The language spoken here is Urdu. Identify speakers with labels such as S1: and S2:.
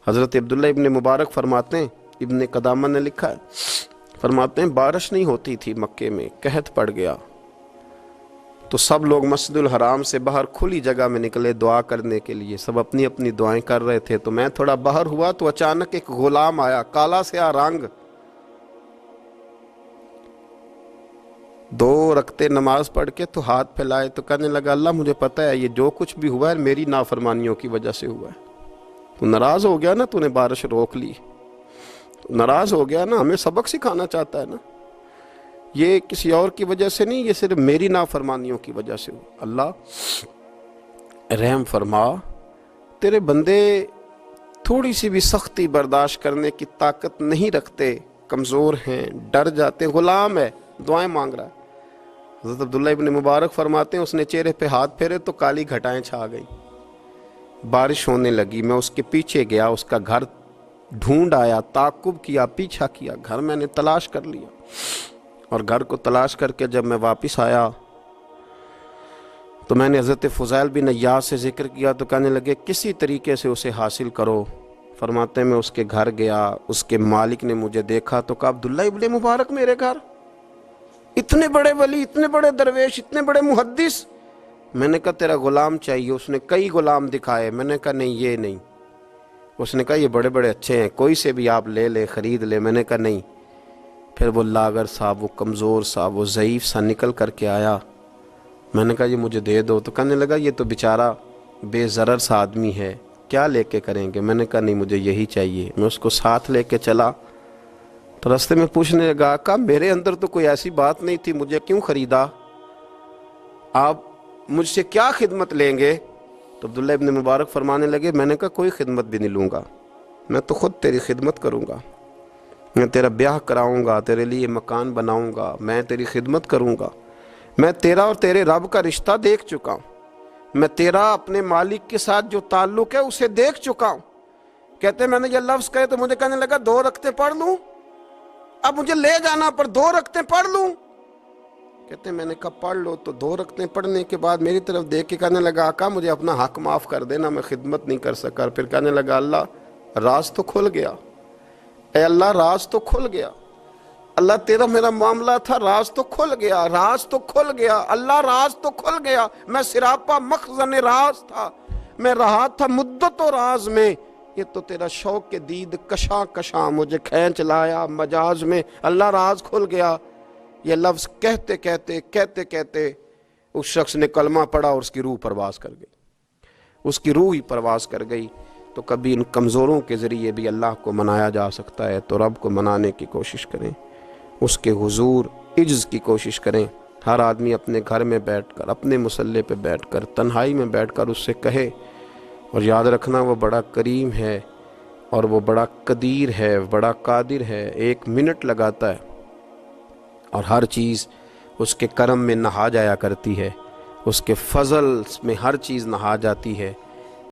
S1: حضرت عبداللہ ابن مبارک فرماتے ہیں، ابن قدامہ نے لکھا ہے، فرماتے ہیں بارش نہیں ہوتی تھی مکے میں، قحط پڑ گیا تو سب لوگ مسجد الحرام سے باہر کھلی جگہ میں نکلے دعا کرنے کے لیے، سب اپنی اپنی دعائیں کر رہے تھے۔ تو میں تھوڑا باہر ہوا تو اچانک ایک غلام آیا، کالا سیاہ رنگ، 2 رکعتیں نماز پڑھ کے تو ہاتھ پھیلائے تو کہنے لگا اللہ مجھے پتہ ہے یہ جو کچھ بھی ہوا ہے میری نافرمانیوں کی وجہ سے ہوا ہے۔ تو ناراض ہو گیا نا، تو نے بارش روک لی، تو ناراض ہو گیا نا، ہمیں سبق سکھانا چاہتا ہے نا، یہ کسی اور کی وجہ سے نہیں، یہ صرف میری نافرمانیوں کی وجہ سے ہوا۔ اللہ رحم فرما، تیرے بندے تھوڑی سی بھی سختی برداشت کرنے کی طاقت نہیں رکھتے، کمزور ہیں، ڈر جاتے، غلام ہے، دعائیں مانگ رہا ہے۔ حضرت عبداللہ ابن مبارک فرماتے ہیں اس نے چہرے پہ ہاتھ پھیرے تو کالی گھٹائیں چھا گئیں، بارش ہونے لگی۔ میں اس کے پیچھے گیا، اس کا گھر ڈھونڈ آیا، تعقب کیا، پیچھا کیا، گھر میں نے تلاش کر لیا، اور گھر کو تلاش کر کے جب میں واپس آیا تو میں نے حضرت فضیل بن عیاض سے ذکر کیا تو کہنے لگے کسی طریقے سے اسے حاصل کرو۔ فرماتے ہیں میں اس کے گھر گیا، اس کے مالک نے مجھے دیکھا تو کہا عبداللہ ابن مبارک میرے گھر، اتنے بڑے ولی، اتنے بڑے درویش، اتنے بڑے محدث۔ میں نے کہا تیرا غلام چاہیے۔ اس نے کئی غلام دکھائے، میں نے کہا نہیں یہ نہیں۔ اس نے کہا یہ بڑے بڑے اچھے ہیں، کوئی سے بھی آپ لے لے، خرید لے۔ میں نے کہا نہیں۔ پھر وہ لاغر صاحب، وہ کمزور صاحب، وہ ضعیف سا نکل کر کے آیا۔ میں نے کہا یہ مجھے دے دو، تو کہنے لگا یہ تو بیچارہ بے ضرر سا آدمی ہے، کیا لے کے کریں گے؟ میں نے کہا نہیں مجھے یہی چاہیے۔ میں اس کو ساتھ لے کے چلا تو رستے میں پوچھنے لگا آقا میرے اندر تو کوئی ایسی بات نہیں تھی، مجھے کیوں خریدا؟ آپ مجھ سے کیا خدمت لیں گے؟ تو عبداللہ ابن مبارک فرمانے لگے میں نے کہا کوئی خدمت بھی نہیں لوں گا، میں تو خود تیری خدمت کروں گا، میں تیرا بیاہ کراؤں گا، تیرے لیے مکان بناؤں گا، میں تیری خدمت کروں گا۔ میں تیرا اور تیرے رب کا رشتہ دیکھ چکا ہوں، میں تیرا اپنے مالک کے ساتھ جو تعلق ہے اسے دیکھ چکا ہوں۔ کہتے میں نے یہ لفظ کہے تو مجھے کہنے لگا 2 رکعتیں پڑھ لوں؟ اب مجھے لے جانا پر 2 رکعتیں پڑھ لوں؟ کہتے میں نے کہا پڑھ لو۔ تو 2 رکعتیں پڑھنے کے بعد میری طرف دیکھ کے کہنے لگا آقا مجھے اپنا حق معاف کر دینا، میں خدمت نہیں کر سکا۔ پھر کہنے لگا اللہ راز تو کھل گیا، اے اللہ راز تو کھل گیا، اللہ تیرا میرا معاملہ تھا، راز تو کھل گیا، راز تو کھل گیا، اللہ راز تو کھل گیا۔ میں سراپا مخزن راز تھا، میں رہا تھا مدت و راز میں، یہ تو تیرا شوق کے دید کشاں کشاں مجھے کھینچ لایا مجاز میں، اللہ راز کھل گیا۔ یہ لفظ کہتے کہتے کہتے کہتے اس شخص نے کلمہ پڑھا اور اس کی روح پرواز کر گئی، اس کی روح ہی پرواز کر گئی۔ تو کبھی ان کمزوروں کے ذریعے بھی اللہ کو منایا جا سکتا ہے، تو رب کو منانے کی کوشش کریں، اس کے حضور عجز کی کوشش کریں۔ ہر آدمی اپنے گھر میں بیٹھ کر، اپنے مصلے پہ بیٹھ کر، تنہائی میں بیٹھ کر اس سے کہے، اور یاد رکھنا وہ بڑا کریم ہے اور وہ بڑا قدیر ہے، بڑا قادر ہے، 1 منٹ لگاتا ہے اور ہر چیز اس کے کرم میں نہا جایا کرتی ہے، اس کے فضل میں ہر چیز نہا جاتی ہے۔